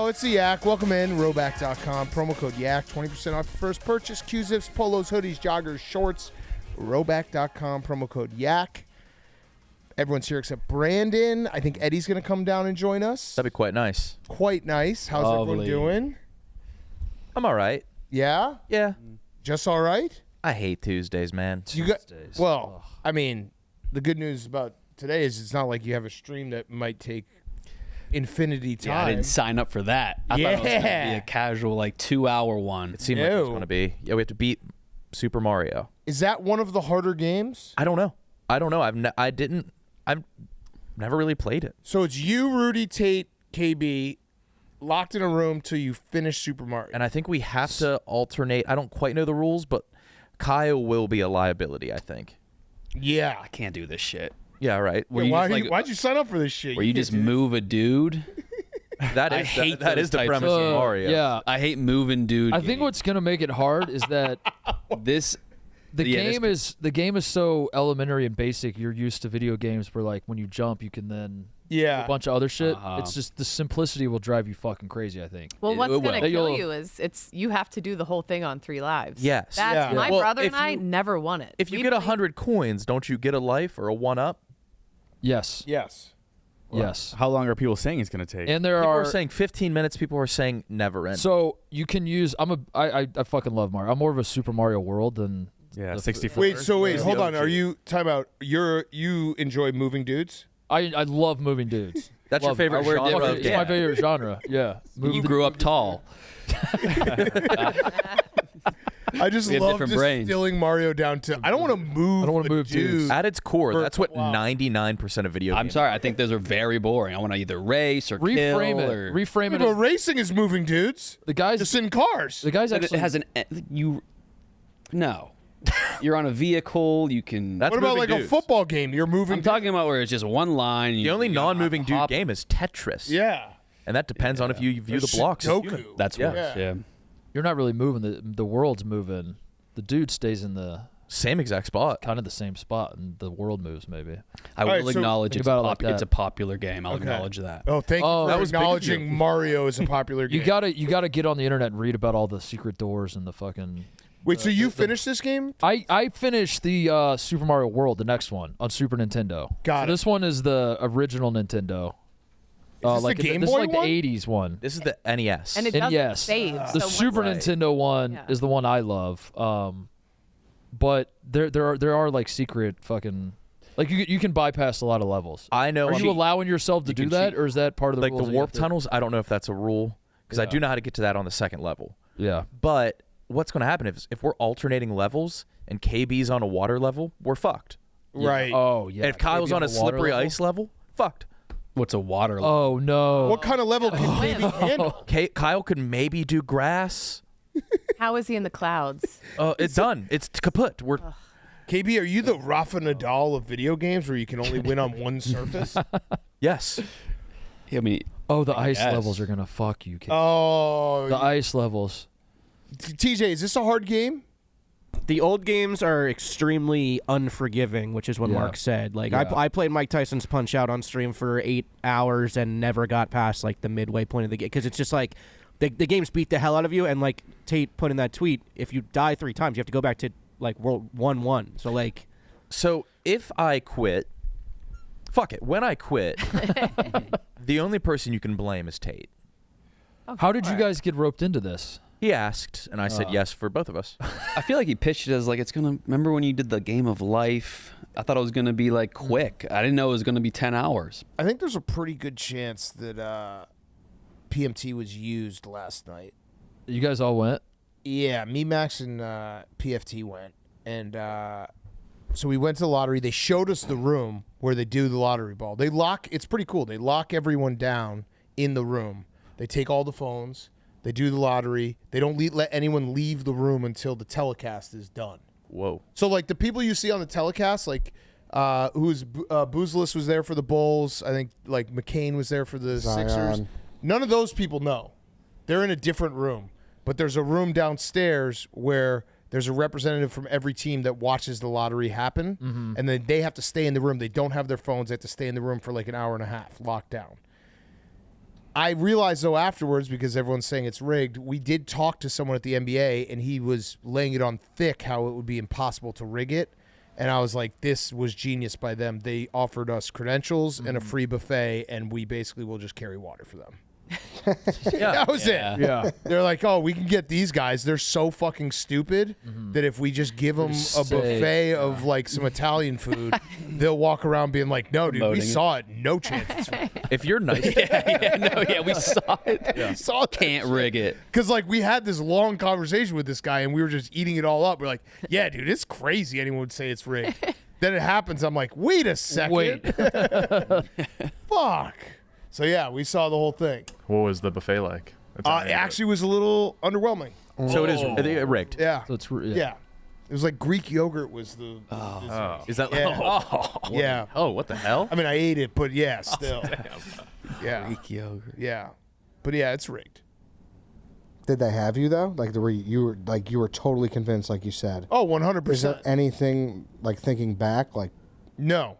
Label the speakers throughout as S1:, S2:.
S1: Yo, it's the Yak. Welcome in. Roback.com. Promo code Yak. 20% off your first purchase. Q-zips, polos, hoodies, joggers, shorts. Roback.com. Promo code Yak. Everyone's here except Brandon. I think Eddie's going to come down and join us.
S2: That'd be quite nice.
S1: Quite nice. How's everyone doing?
S2: I'm all right.
S1: Yeah?
S2: Yeah.
S1: Just all right?
S2: I hate Tuesdays, man.
S1: Well, I mean, the good news about today is it's not like you have a stream that might take infinity time.
S3: Yeah, I didn't sign up for that. I thought it was going to be a casual, 2-hour one.
S2: It seemed like it was going to be. Yeah, we have to beat Super Mario.
S1: Is that one of the harder games?
S2: I don't know. I've never really played it.
S1: So it's you, Rudy, Tate, KB, locked in a room till you finish Super Mario.
S2: And I think we have to alternate. I don't quite know the rules, but Kyle will be a liability, I think.
S1: Yeah.
S3: I can't do this shit.
S2: Yeah, right.
S1: Why'd you sign up for this shit?
S3: Where you just move a dude?
S2: That is the premise of Mario.
S4: Yeah.
S3: I hate moving dude.
S4: I think what's going to make it hard is that the game is so elementary and basic. You're used to video games where when you jump, you can then do a bunch of other shit. It's just the simplicity will drive you fucking crazy, I think.
S5: Well, what's going to kill you is you have to do the whole thing on 3 lives.
S2: Yes.
S5: My brother and I never won it.
S2: If you get 100 coins, don't you get a life or a 1-up?
S4: Yes.
S1: Yes.
S4: Yes.
S6: How long are people saying it's going to take?
S4: And
S2: people are saying 15 minutes. People are saying never end.
S4: So you can use. I fucking love Mario. I'm more of a Super Mario World than.
S6: Yeah, 64.
S1: Wait, hold on. Are you time out? You enjoy moving dudes?
S4: I love moving dudes.
S2: That's your favorite genre of
S4: It's
S2: game.
S4: my favorite genre. Yeah.
S3: You grew up tall.
S1: I just love distilling Mario down to. I don't want to move.
S4: I don't want to move dudes.
S2: At its core, that's what 99% of video games.
S3: I'm sorry. I think those are very boring. I want to either race or
S4: reframe
S3: kill
S4: it.
S3: or
S4: Reframe it.
S1: But racing is moving dudes.
S4: The guys
S1: just in cars.
S4: The guys
S3: but
S4: actually
S3: it has no. You're on a vehicle. You can.
S1: What about a football game? You're moving.
S3: I'm talking about where it's just one line.
S2: The only non-moving dude game is Tetris.
S1: Yeah.
S2: And that depends on if you view the blocks.
S3: That's worse. Yeah.
S4: You're not really moving. The world's moving. The dude stays in the
S2: same exact spot.
S4: Kind of the same spot, and the world moves maybe.
S3: I will acknowledge it's a popular game. I'll acknowledge that.
S1: Oh, thank you for acknowledging Mario is a popular game.
S4: You gotta get on the internet and read about all the secret doors and the fucking.
S1: Wait, so you finished this game?
S4: I finished the Super Mario World, the next one on Super Nintendo.
S1: Got it.
S4: This one is the original Nintendo.
S1: Is this the Game Boy
S4: one? The 80s one.
S2: This is the NES.
S5: And it doesn't save.
S4: The Super Nintendo one is the one I love. But there are secret fucking you can bypass a lot of levels.
S2: I know.
S4: Are you allowing yourself to do that, or is that part of the rules?
S2: The warp tunnels? I don't know if that's a rule because I do know how to get to that on the second level.
S4: Yeah.
S2: But what's going to happen if we're alternating levels and KB's on a water level, we're fucked.
S1: Right.
S4: Oh yeah.
S2: And if Kyle's on a slippery ice level, fucked.
S3: What's a water level?
S4: Oh no.
S1: What kind of level can KB handle?
S2: Kyle could maybe do grass.
S5: How is he in the clouds?
S2: It's done. It's kaput. We're.
S1: KB, are you the Rafa Nadal of video games where you can only win on one surface?
S2: Yes.
S3: I mean,
S4: the ice levels are gonna fuck you. KB.
S1: Oh.
S4: The ice levels.
S1: TJ, is this a hard game?
S7: The old games are extremely unforgiving, which is what Mark said. I played Mike Tyson's Punch-Out on stream for 8 hours and never got past the midway point of the game because it's just the games beat the hell out of you. And Tate put in that tweet, if you die 3 times, you have to go back to World 1-1.
S2: So if I quit, fuck it. When I quit, the only person you can blame is Tate.
S4: Okay. How did you guys get roped into this?
S2: He asked, and I said yes for both of us.
S3: I feel like he pitched it as it's gonna. Remember when you did the Game of Life? I thought it was gonna be quick. I didn't know it was gonna be 10 hours.
S1: I think there's a pretty good chance that PMT was used last night.
S4: You guys all went?
S1: Yeah, me, Max, and PFT went, and so we went to the lottery. They showed us the room where they do the lottery ball. They lock. It's pretty cool. They lock everyone down in the room. They take all the phones. They do the lottery. They don't let anyone leave the room until the telecast is done.
S2: Whoa.
S1: So, the people you see on the telecast, Boozless was there for the Bulls. I think, McCain was there for the Sixers. None of those people know. They're in a different room. But there's a room downstairs where there's a representative from every team that watches the lottery happen. And then they have to stay in the room. They don't have their phones. They have to stay in the room for an hour and a half, locked down. I realized, though, afterwards, because everyone's saying it's rigged, we did talk to someone at the NBA, and he was laying it on thick how it would be impossible to rig it. And I was like, this was genius by them. They offered us credentials and a free buffet, and we basically will just carry water for them. That was it.
S4: Yeah.
S1: They're like, oh, we can get these guys. They're so fucking stupid that if we just give them a buffet of like some Italian food, they'll walk around being like, no, dude, we saw it. No chance.
S2: If you're nice,
S3: we saw it.
S1: We saw that
S3: Can't rig it.
S1: Because like we had this long conversation with this guy, and we were just eating it all up. We're like, yeah, dude, it's crazy. Anyone would say it's rigged. Then it happens. I'm like, wait a second. Fuck. So yeah, we saw the whole thing.
S6: What was the buffet like?
S1: It actually was a little underwhelming.
S2: so it is rigged.
S1: Yeah.
S4: So it's
S1: Yeah. It was like Greek yogurt was the.
S2: Is that?
S1: Yeah. Yeah.
S2: Oh, what the hell?
S1: I mean, I ate it, but yeah, still. Yeah.
S3: Greek yogurt.
S1: Yeah. But yeah, it's rigged.
S8: Did they have you though? Like you were totally convinced, like you said.
S1: Oh, 100%.
S8: Is there anything like thinking back, like?
S1: No.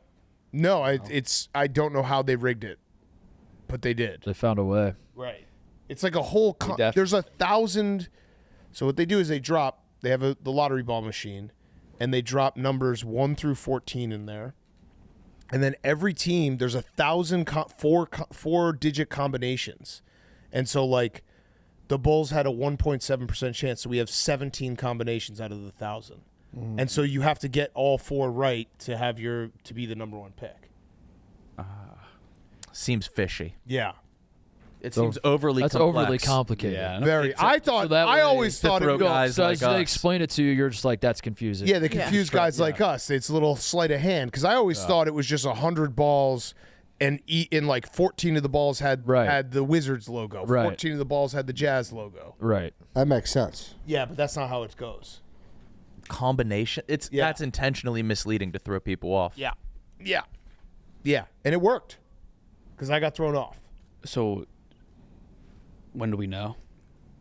S1: I don't know how they rigged it, but they did.
S4: They found a way.
S1: Right. It's like a whole. There's 1,000. So what they do is they have the lottery ball machine, and they drop numbers 1 through 14 in there, and then every team there's 1,000 four-digit combinations, and so like the Bulls had a 1.7% chance, so we have 17 combinations out of the 1,000, and so you have to get all 4 right to be the number 1 pick.
S2: Seems fishy.
S1: Yeah.
S2: It seems overly
S4: That's
S2: complex.
S4: overly complicated.
S3: Yeah.
S1: Very. I always thought it
S2: throw
S1: would
S2: guys
S4: So
S2: like
S4: as they
S2: us.
S4: explain it to you, you're just like, that's confusing.
S1: Yeah, they confuse guys like us. It's a little sleight of hand because I always thought it was just 100 balls, and like 14 of the balls had the Wizards logo.
S4: Right.
S1: 14 of the balls had the Jazz logo.
S4: Right.
S8: That makes sense.
S1: Yeah, but that's not how it goes.
S2: Combination. That's intentionally misleading to throw people off.
S1: Yeah, and it worked because I got thrown off
S3: So, when do we know?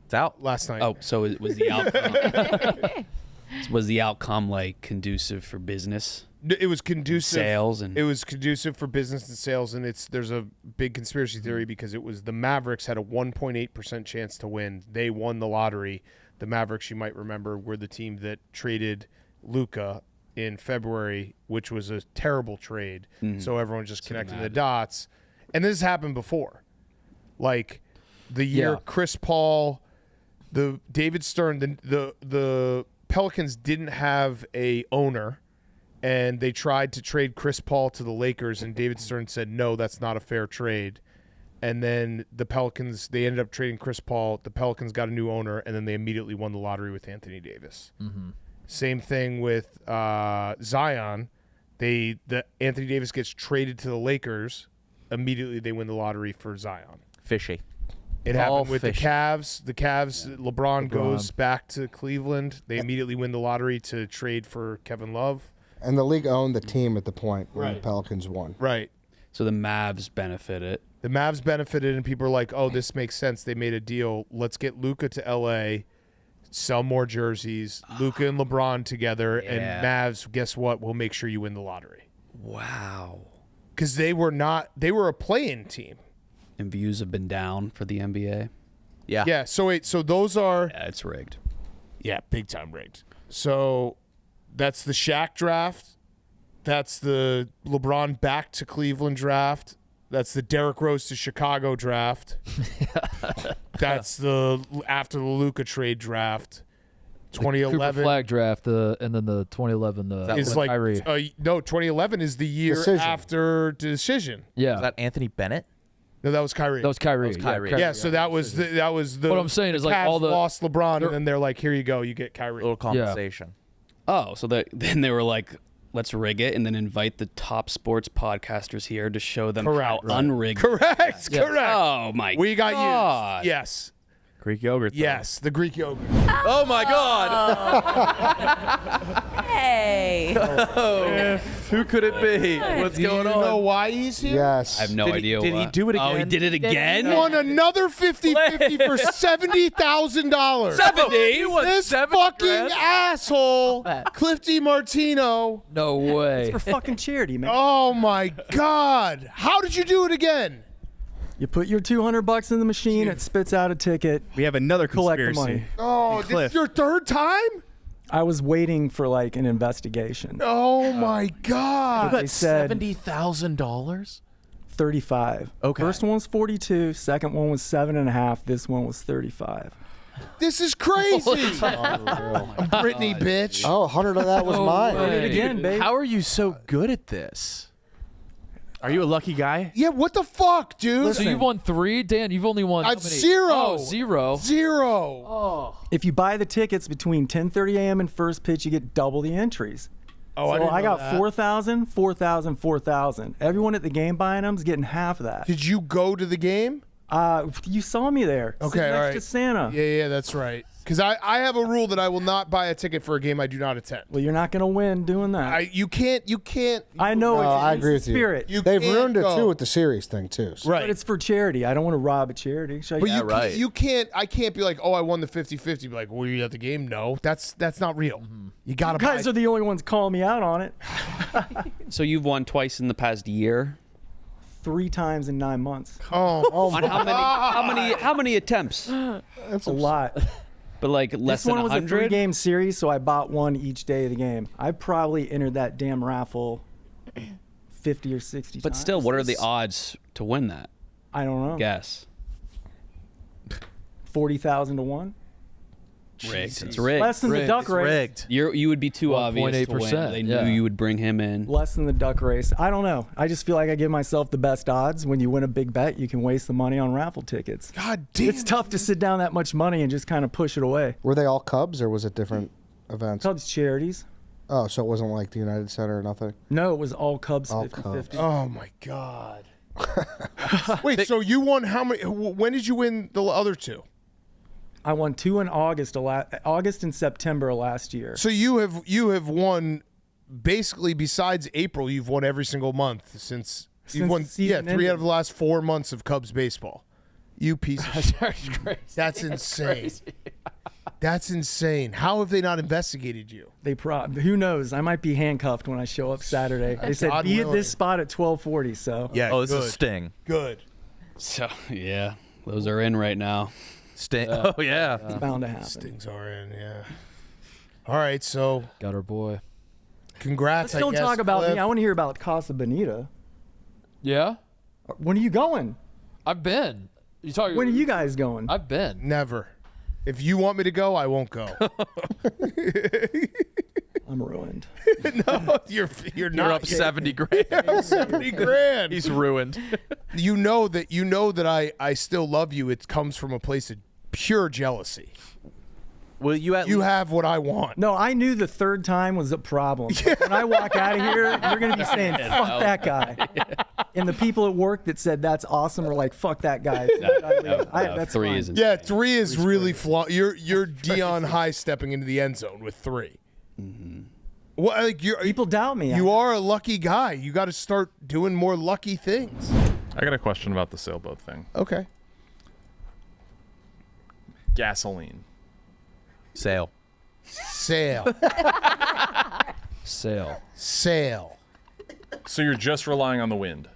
S2: It's out.
S1: last night.
S3: Oh, so it was the outcome. Was the outcome like conducive for business?
S1: It was conducive
S3: Sales and
S1: it was conducive for business and sales, and there's a big conspiracy theory because it was the Mavericks had a 1.8% chance to win. They won the lottery. The Mavericks, you might remember, were the team that traded Luka in February, which was a terrible trade. So everyone's just connecting the dots. And this has happened before. Like the year Chris Paul, the David Stern, the Pelicans didn't have a owner, and they tried to trade Chris Paul to the Lakers, and David Stern said, no, that's not a fair trade. And then the Pelicans, they ended up trading Chris Paul. The Pelicans got a new owner, and then they immediately won the lottery with Anthony Davis. Same thing with Zion. The Anthony Davis gets traded to the Lakers. Immediately they win the lottery for Zion.
S2: Fishy.
S1: It
S2: All
S1: happened with
S2: fishy.
S1: the Cavs. The Cavs, LeBron goes back to Cleveland. They immediately win the lottery to trade for Kevin Love.
S8: And the league owned the team at the point when the Pelicans won.
S1: Right.
S3: so the Mavs benefited.
S1: The Mavs benefited, and people are like, oh, this makes sense. They made a deal. Let's get Luka to L.A., sell more jerseys, Luka and LeBron together, and Mavs, guess what? We'll make sure you win the lottery.
S3: Wow.
S1: Because they were a play-in team.
S3: And views have been down for the NBA.
S2: Yeah.
S1: Yeah, so those are...
S3: Yeah, it's rigged.
S1: Yeah, big time rigged. So that's the Shaq draft. That's the LeBron back to Cleveland draft. That's the Derrick Rose to Chicago draft. That's the after the Luka trade draft. 2011
S4: Cooper Flag draft, and then the 2011
S1: is like
S4: Kyrie.
S1: no, 2011 is the year
S8: Decision.
S1: after decision.
S4: Yeah,
S2: Is that Anthony Bennett?
S1: No, that was Kyrie.
S4: that was Kyrie.
S2: That was Kyrie.
S1: Yeah, so that was the.
S4: What I'm saying is, like,
S1: Cavs
S4: all the-
S1: lost LeBron, and then they're like, "Here you go, you get Kyrie."
S2: A little compensation.
S3: Oh, so then they were like, let's rig it and then invite the top sports podcasters here to show them
S1: Correct.
S3: how unrigged.
S1: Correct.
S4: Yeah.
S1: Correct.
S3: Oh my
S1: We got
S3: God.
S1: used. Yes.
S6: Greek yogurt. though.
S1: Yes. The Greek yogurt.
S2: Oh my God!
S5: Hey.
S2: Who could it be? What's going
S1: You
S2: on?
S1: know why he's here?
S8: Yes.
S3: I have no
S2: Did he-
S3: idea
S2: did he
S3: why.
S2: do it
S3: Oh, he
S2: again?
S3: did it again?
S1: Won another 50-50 for $70,000.
S2: 70? You won
S1: This
S2: 70
S1: fucking
S2: grand?
S1: asshole, Cliff DiMartino.
S4: No way.
S9: For fucking charity, man.
S1: Oh my God! How did you do it again?
S9: You put your $200 in the machine, it spits out a ticket.
S6: We have another
S9: Collect the
S6: conspiracy.
S9: money.
S1: Oh, this is your third time?
S9: I was waiting for like an investigation.
S1: Oh my God!
S9: They said
S2: $70,000.
S9: 35.
S2: Okay.
S9: First one was 42. Second one was 7.5. This one was 35.
S1: This is crazy. I'm Brittany, bitch.
S8: Oh, 100 of that was mine.
S9: Do it again, babe.
S2: How are you so good at this?
S6: Are you a lucky guy?
S1: Yeah, what the fuck, dude?
S4: So you've won 3, Dan. You've only won.
S1: I've
S4: how many?
S1: 0.
S4: Oh, 0.
S1: 0.
S4: Oh.
S9: If you buy the tickets between 10:30 a.m. and first pitch, you get double the entries.
S1: Oh,
S9: So I got
S1: that.
S9: 4,000, 4,000, 4,000. Everyone at the game buying them is getting half of that.
S1: Did you go to the game?
S9: You saw me there.
S1: Okay,
S9: sitting
S1: all
S9: next
S1: right.
S9: to Santa.
S1: Yeah, that's right. Because I have a rule that I will not buy a ticket for a game I do not attend.
S9: Well, you're not going to win doing that.
S1: You can't.
S9: I know it's
S8: I
S9: it's
S8: agree
S9: the
S8: with you.
S9: spirit.
S8: They've
S1: can't
S8: ruined it
S1: go.
S8: too with the series thing too. So.
S1: Right.
S9: But it's for charity. I don't want to rob a charity. Should I-
S1: But
S2: Yeah, right.
S1: you can't. I can't be like, oh, I won the 50-50. Be like, were you at the game? No, that's not real. You gotta.
S9: you guys
S1: buy.
S9: are the only ones calling me out on it.
S3: So you've won twice in the past year.
S9: 3 times in 9 months.
S1: Oh,
S3: On how many attempts?
S9: That's a lot.
S3: But like less
S9: This
S3: than
S9: one was a
S3: 100.
S9: 3-game series, so I bought one each day of the game. I probably entered that damn raffle 50 or 60
S3: But
S9: times.
S3: still, what are the odds to win that?
S9: I don't know.
S3: Guess.
S9: 40,000 to 1.
S3: Rigged. It's rigged.
S9: Less than the duck
S2: It's
S9: race.
S2: rigged.
S3: You would be too obvious to win.
S4: 1.8%,
S3: They
S4: yeah.
S3: knew you would bring him in.
S9: Less than the duck race. I don't know. I just feel like I give myself the best odds. When you win a big bet, you can waste the money on raffle tickets.
S1: God damn.
S9: It's tough to sit down that much money and just kind of push it away.
S8: Were they all Cubs or was it different events?
S9: Cubs charities.
S8: Oh, so it wasn't like the United Center or nothing.
S9: No, it was all Cubs
S8: All
S9: 50-50.
S1: Oh my God. Wait, so you won how many? When did you win the other 2?
S9: I won 2 in August and September last year.
S1: So you have won basically besides April. You've won every single month since you've
S9: Since
S1: won.
S9: the season
S1: 3
S9: ended.
S1: out of the last 4 months of Cubs baseball. You piece of shit. That's insane. That's insane. How have they not investigated you?
S9: Who knows? I might be handcuffed when I show up Saturday. They said
S1: God
S9: be at
S1: willing.
S9: this spot at 12:40. So
S1: Yeah.
S2: Oh, this
S1: good.
S2: is Sting.
S1: Good.
S3: So yeah, those are in right now.
S2: Sting. Oh yeah.
S9: it's bound to happen.
S1: Things are in. Yeah. All right. So
S4: Got our boy.
S1: congrats.
S9: Let's don't
S1: I guess,
S9: talk about
S1: Cliff.
S9: me. I want to hear about Casa Bonita.
S4: Yeah,
S9: When are you going?
S4: I've been. You talking?
S9: When are you guys going?
S4: I've been.
S1: Never. If you want me to go, I won't go.
S9: I'm ruined.
S1: No, you're
S2: You're
S1: not
S2: up 70 grand.
S1: 70 grand.
S2: He's ruined.
S1: You know that I still love you. It comes from a place of pure jealousy.
S2: Will you at
S1: You
S2: least
S1: have what I want.
S9: No, I knew the third time was a problem. When I walk out of here, you're going to be saying, fuck that guy. And the people at work that said that's awesome were like, fuck that guy. That's
S3: 3
S9: fine.
S3: isn't.
S1: Yeah, 3 is really you're Dion High stepping into the end zone with 3. Well, like
S9: People doubt me.
S1: you are a lucky guy. You got to start doing more lucky things.
S6: I got a question about the sailboat thing.
S1: Okay.
S6: Gasoline.
S2: Sale.
S1: Sail.
S4: Sail.
S1: Sail.
S6: So you're just relying on the wind.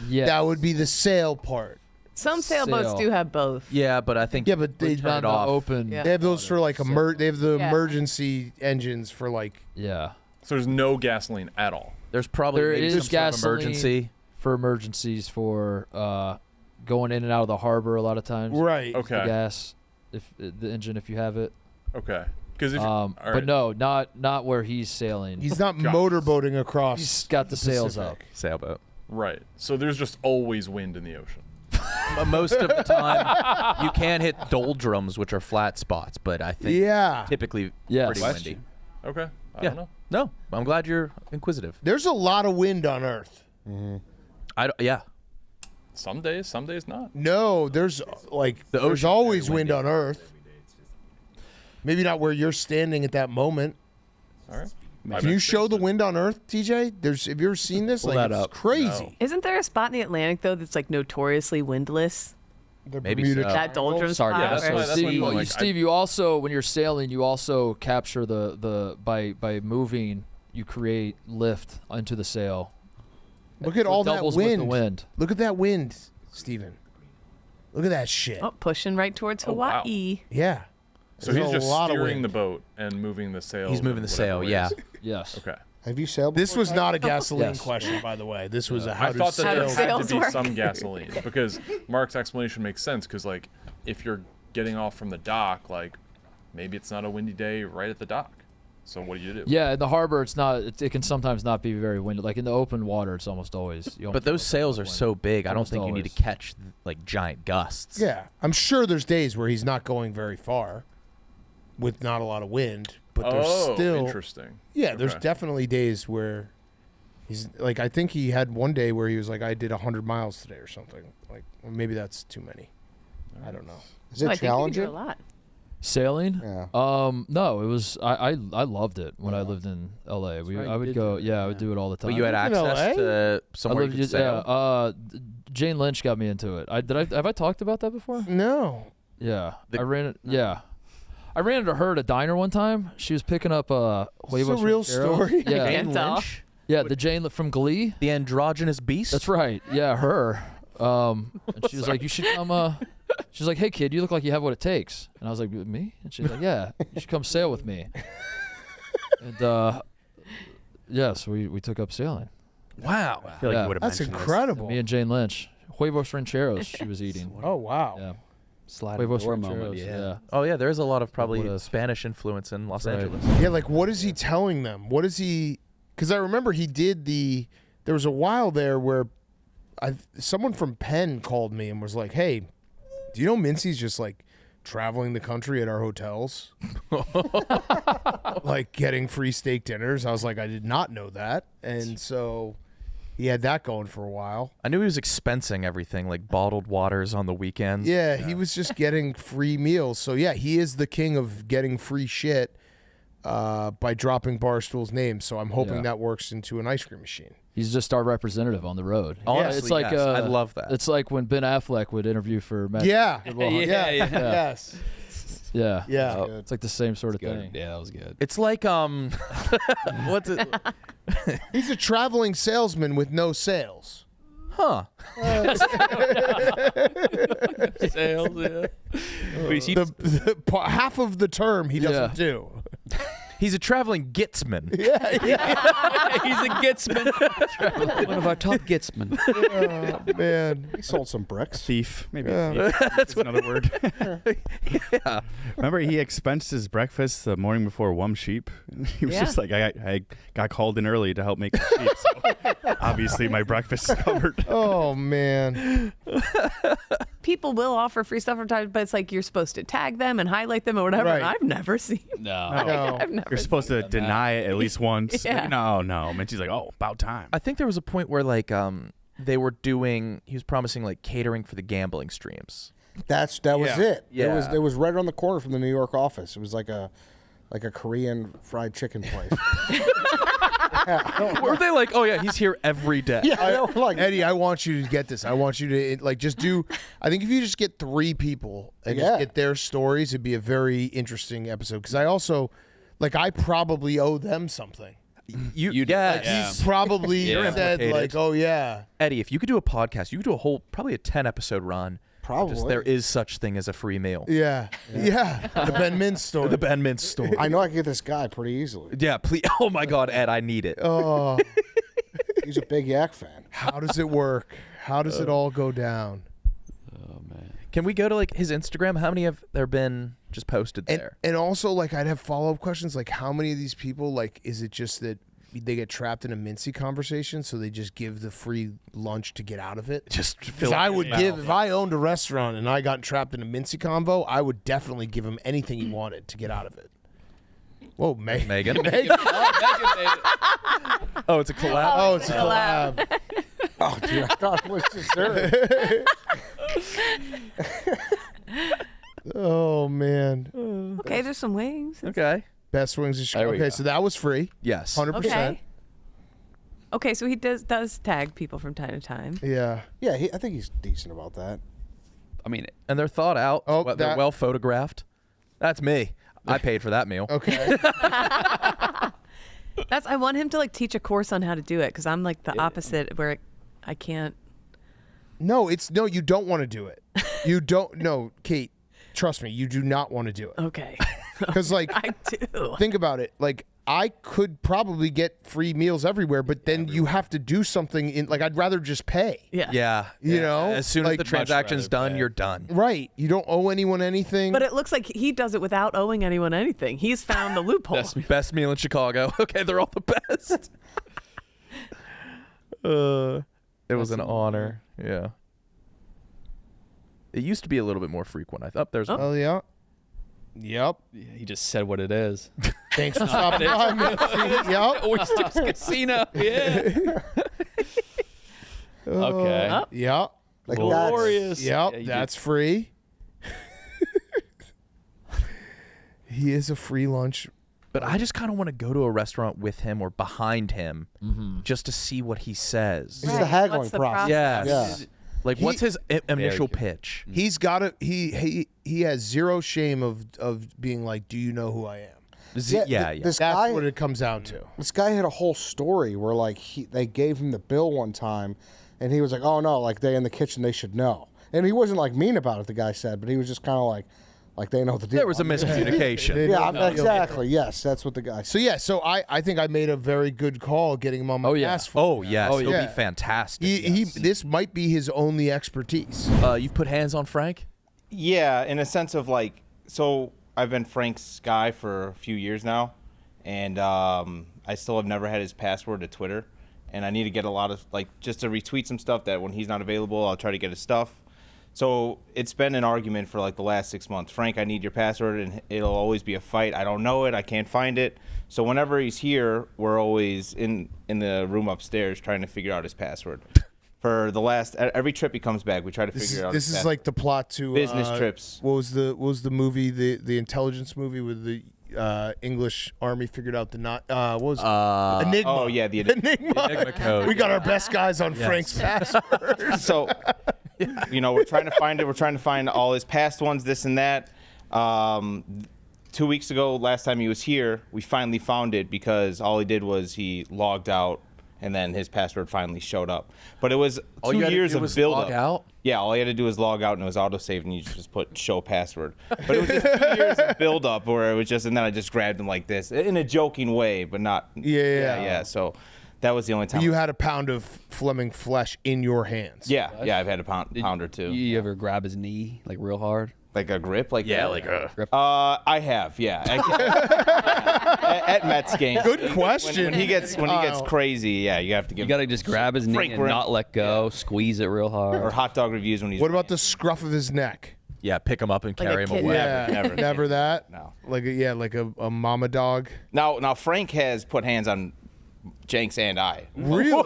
S4: Yeah.
S1: That would be the sail part.
S5: Some sailboats
S4: Sail.
S5: do have both.
S2: Yeah, but I think
S1: Yeah, but they
S2: turn
S4: Not
S2: it
S4: in the
S2: off.
S4: open.
S5: Yeah.
S1: They have those for like they have the
S5: Yeah.
S1: emergency engines for like
S4: Yeah.
S6: So there's no gasoline at all.
S2: There's probably
S4: There
S2: maybe
S4: is
S2: some sort of
S4: gasoline
S2: emergency.
S4: for emergencies for going in and out of the harbor a lot of times.
S1: right.
S4: The
S6: Okay.
S4: gas, if the engine, if you have it.
S6: Okay. Because if
S4: But no, not where he's sailing.
S1: He's not
S6: Gotcha.
S1: motorboating across.
S4: He's got the sails up.
S1: Pacific.
S2: Sailboat.
S6: right. So there's just always wind in the ocean.
S2: Most of the time, you can hit doldrums, which are flat spots, but I think
S1: Yeah.
S2: typically
S4: Yes.
S2: pretty
S4: Question.
S2: windy.
S6: Okay. I
S2: Yeah.
S6: don't know.
S2: No, I'm glad you're inquisitive.
S1: There's a lot of wind on Earth.
S2: Yeah.
S6: Some days not.
S1: No, there's like
S2: The
S1: there's
S2: ocean's
S1: always
S2: very
S1: wind
S2: windy.
S1: on Earth. Maybe not where you're standing at that moment.
S6: All right.
S1: Can you show the wind on Earth, TJ? Have you ever seen this?
S2: Pull
S1: Like
S2: that
S1: it's
S2: up.
S1: crazy.
S6: No.
S5: Isn't there a spot in the Atlantic though that's like notoriously windless?
S1: The
S2: Maybe
S1: Bermuda
S2: so.
S5: That doldrum
S4: Sorry,
S5: spot.
S6: yeah, that's
S5: where-
S6: why- that's
S4: Steve,
S6: what I'm like,
S4: Steve, you also when you're sailing, you also capture the by moving, you create lift into the sail.
S1: Look at
S4: So it
S1: all that
S4: doubles with
S1: wind.
S4: the wind.
S1: Look at that wind, Steven. Look at that shit.
S5: Oh, pushing right towards
S6: wow.
S5: Hawaii.
S1: Yeah.
S6: So
S1: There's
S6: he's
S1: a
S6: just
S1: lot of
S6: steering
S1: wind.
S6: the boat and moving the sail.
S2: He's moving the sail. Yeah.
S4: Yes.
S6: Okay.
S8: Have you sailed?
S1: This
S8: before,
S1: was
S8: Ty?
S1: not a gasoline
S4: Yes.
S1: question, by the way. This was a how
S6: I
S1: do
S6: thought that there
S1: sails
S6: had
S5: sails
S6: to be
S5: work?
S6: some gasoline because Mark's explanation makes sense because like if you're getting off from the dock, like maybe it's not a windy day right at the dock. So what do you do?
S4: Yeah, in the harbor, it's not. It can sometimes not be very windy. Like in the open water, it's almost always. You almost
S2: But those
S4: always
S2: sails
S4: have
S2: are
S4: wind.
S2: so big, I don't
S4: Almost
S2: think you need
S4: always.
S2: to catch like giant gusts.
S1: Yeah, I'm sure there's days where he's not going very far with not a lot of wind, but there's still
S6: interesting.
S1: Yeah, there's
S6: Okay.
S1: definitely days where he's like I think he had one day where he was like I did 100 miles today or something. Like well, maybe that's too many. I don't know.
S8: Is
S5: Oh,
S8: it
S5: I think you can do
S8: challenging?
S5: a lot.
S4: Sailing?
S8: Yeah.
S4: No, it was. I loved it when I lived in LA.
S9: right,
S4: I
S9: you
S4: would
S9: did
S4: go.
S9: do that,
S4: Yeah, I would do it all the time.
S2: But you had
S1: lived in
S2: access
S1: LA?
S2: to
S4: I
S2: somewhere you
S4: lived,
S2: could sail.
S4: Jane Lynch got me into it. Have I talked about that before?
S1: No.
S4: Yeah,
S2: The-
S4: I ran it. Yeah, I ran into her at a diner one time. She was picking up
S1: It's a real story.
S4: Yeah,
S2: Jane
S5: tell.
S2: Lynch,
S4: yeah, the Jane from Glee.
S2: the androgynous beast.
S4: That's right. Yeah, her. And she was like, "You should come." She's like, "Hey, kid, you look like you have what it takes." And I was like, "Me?" And she's like, "Yeah, you should come sail with me." And yes, we took up sailing.
S2: Wow.
S10: I feel like
S4: Yeah.
S10: you would have
S1: That's
S10: mentioned this.
S1: incredible.
S4: Me and Jane Lynch, huevos rancheros. She was eating.
S1: Oh wow.
S4: Yeah,
S3: Sliding
S4: huevos
S3: door
S4: rancheros.
S3: moment.
S4: Yeah.
S2: Oh yeah, there is a lot of probably
S4: would've-
S2: Spanish influence in Los
S4: Right.
S2: Angeles.
S1: Yeah, like what is he telling them? What is he? Because I remember he did there was a while there where someone from Penn called me and was like, "Hey, do you know Mincy's just like traveling the country at our hotels, like getting free steak dinners?" I was like, "I did not know that," and so he had that going for a while.
S2: I knew he was expensing everything, like bottled waters on the weekends.
S1: Yeah, he was just getting free meals. So yeah, he is the king of getting free shit by dropping Barstool's name. So I'm hoping
S4: Yeah.
S1: that works into an ice cream machine.
S4: He's just our representative on the road.
S2: Honestly,
S4: it's like
S2: yes, I love that.
S4: It's like when Ben Affleck would interview for Matt.
S1: Yeah,
S3: Yeah.
S1: yes,
S4: Yeah.
S1: yeah.
S3: Oh.
S4: It's like the same sort of
S3: Good.
S4: thing.
S3: Yeah, that was good.
S2: It's like what's it?
S1: He's a traveling salesman with no sales.
S2: Huh?
S3: Sales, yeah.
S1: Half of the term he doesn't do.
S2: He's a traveling Gitsman.
S3: He's a Gitsman. One of our top Gitsmen.
S1: Oh, man.
S8: He sold some bricks.
S10: Thief, maybe.
S1: Yeah.
S10: That's another word.
S2: Yeah.
S10: Remember, he expensed his breakfast the morning before Wum Sheep. He was
S5: Yeah.
S10: just like, I got called in early to help make the sheep, so obviously my breakfast is covered.
S1: Oh man.
S5: People will offer free stuff sometimes, but it's like you're supposed to tag them and highlight them or whatever.
S1: Right.
S5: And I've never seen.
S3: No.
S1: No.
S5: I've never.
S10: You're supposed to deny it at least once.
S5: Yeah.
S10: Like, no. And she's like, oh, about time.
S2: I think there was a point where like they were doing. He was promising like catering for the gambling streams.
S8: That was
S1: Yeah.
S8: it.
S2: Yeah.
S8: It was right around the corner from the New York office. It was like a Korean fried chicken place.
S2: Were they like, oh yeah, he's here every day?
S8: Yeah, I know, like
S1: Eddie, I want you to get this. I want you to like just do. I think if you just get 3 people and
S8: Yeah.
S1: just get their stories, it'd be a very interesting episode. Because I also, like, I probably owe them something.
S2: You
S1: Like
S2: yes.
S1: he probably
S2: Yeah.
S1: said
S2: Implicated.
S1: like, "Oh yeah,
S2: Eddie, if you could do a podcast, you could do a whole probably a 10 episode run.
S8: Probably.
S2: Just there is such thing as a free meal.
S1: yeah." The Ben Mintz story.
S2: The Ben Mintz story.
S8: I know I can get this guy pretty easily.
S2: Yeah, please. Oh my God, Ed, I need it.
S1: Oh,
S8: He's a big Yak fan.
S1: how does it work? How does it all go down?
S3: Oh man.
S2: Can we go to like his Instagram? How many have there been just posted
S1: And
S2: there?
S1: and also like I'd have follow up questions like how many of these people like is it just that they get trapped in a Mincy conversation so they just give the free lunch to get out of it?
S2: Just
S1: Because
S2: fill
S1: I
S2: up
S1: would
S2: his
S1: give
S2: mouth.
S1: if I owned a restaurant and I got trapped in a Mincy convo, I would definitely give him anything he wanted to get out of it. Whoa,
S2: Megan.
S1: Megan.
S2: Oh, it's a collab.
S1: Oh, it's a collab.
S8: Oh, dude, I thought it was dessert.
S1: Oh man.
S5: Okay, there's some wings.
S2: Okay.
S1: Best wings in
S3: There
S1: Chicago.
S3: we
S1: Okay,
S3: go.
S1: so that was free.
S2: Yes.
S1: 100%.
S5: Okay. Okay, so he does tag people from time to time.
S1: Yeah.
S8: Yeah, I think he's decent about that.
S3: I mean,
S2: And they're thought out.
S1: Oh,
S2: they're
S1: that-
S2: well photographed. That's me. I paid for that meal.
S1: Okay.
S5: I want him to like teach a course on how to do it because I'm like the opposite where I can't.
S1: No, you don't want to do it. You don't. No, Kate, trust me, you do not want to do it.
S5: Okay.
S1: Because like,
S5: I do.
S1: Think about it. Like, I could probably get free meals everywhere, but then you have to do something in. Like, I'd rather just pay.
S5: Yeah.
S2: Yeah.
S1: You know,
S2: as soon as the transaction's done, you're done.
S1: Right. You don't owe anyone anything.
S5: But it looks like he does it without owing anyone anything. He's found the loophole.
S2: Best meal in Chicago. Okay, they're all the best. It was an honor. Yeah. It used to be a little bit more frequent. I thought there's.
S1: Oh yeah. Yep.
S3: Yeah, he just said what it is.
S1: Thanks for stopping by, Mincy. Yep.
S3: Oysters Casino. Yeah. Okay.
S1: Yep.
S8: Like
S3: Glorious.
S1: Yep.
S3: Yeah,
S1: That's free. He is a free lunch.
S2: But I just kind of want to go to a restaurant with him or behind him just to see what he says.
S8: It's the haggling
S5: What's the
S8: process.
S2: Yeah.
S8: Yeah.
S2: Like, what's his initial pitch?
S1: He's got a he has zero shame of being like, do you know who I am?
S2: Yeah.
S8: This
S1: That's
S8: guy,
S1: what it comes down to.
S8: This guy had a whole story where like they gave him the bill one time, and he was like, "Oh no, like they in the kitchen, they should know." And he wasn't like mean about it. The guy said, but he was just kind of like they know the deal.
S2: There was a miscommunication.
S8: Yeah, exactly. Yes, that's what the guy said.
S1: So yeah, so I think I made a very good call getting him on my task force.
S2: Oh yes, he'll
S1: yeah.
S2: be fantastic.
S1: He this might be his only expertise.
S2: You've put hands on Frank?
S11: Yeah, in a sense of like, so I've been Frank's guy for a few years now, and I still have never had his password to Twitter, and I need to get a lot of, like, just to retweet some stuff that when he's not available, I'll try to get his stuff. So it's been an argument for like the last 6 months. Frank, I need your password, and it'll always be a fight. I don't know it. I can't find it. So whenever he's here, we're always in the room upstairs trying to figure out his password. For the last every trip he comes back, we try to figure out.
S1: This is like the plot to
S11: business trips.
S1: What was the movie, the intelligence movie with the English army figured out the what was it? Enigma?
S11: Oh yeah, the
S1: Enigma
S2: code.
S1: We got our best guys on Frank's password.
S11: So, you know, we're trying to find it. We're trying to find all his past ones, this and that. 2 weeks ago, last time he was here, we finally found it because all he did was he logged out, and then his password finally showed up. But it was 2 years of build-up.
S2: Log out?
S11: Yeah, all he had to do was log out, and it was auto-saved, and you just put show password. But it was just 2 years of build-up where it was just, and then I just grabbed him like this in a joking way, but not. Yeah. So that was the only time.
S1: You had a pound of Fleming flesh in your hands.
S11: Yeah, I've had a pound or two.
S3: You ever grab his knee like real hard?
S11: Like a grip, like
S2: Yeah,
S11: that?
S2: like a
S3: grip.
S11: I have, yeah. At Mets games.
S1: Good question.
S11: When he gets crazy, yeah, you have to give.
S3: You gotta just grab his knee
S11: Frank
S3: and
S11: grip.
S3: not let go. Squeeze it real hard.
S11: Or hot dog reviews when he's.
S1: What about the scruff of his neck?
S2: Yeah, pick him up and
S5: Like
S2: carry
S5: a
S2: him
S5: kid.
S2: away.
S11: Never.
S1: Never that.
S11: No.
S1: Like a mama dog.
S11: Now Frank has put hands on Jenks and I.
S1: Really?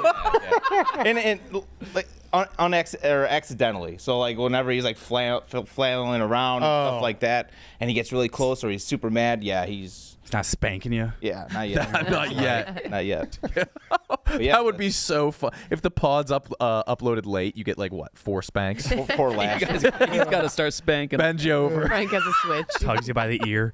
S11: And like accidentally. So like whenever he's like flailing around and stuff like that, and he gets really close or he's super mad, yeah, he's
S10: not spanking you.
S11: Yeah, not yet.
S2: Not yet.
S11: Not yet.
S2: That would be so fun. If the pod's uploaded late, you get like what, 4 spanks?
S11: 4 lashes.
S3: He's got to start spanking.
S2: Bend you over.
S5: Frank has a switch.
S10: Tugs you by the ear.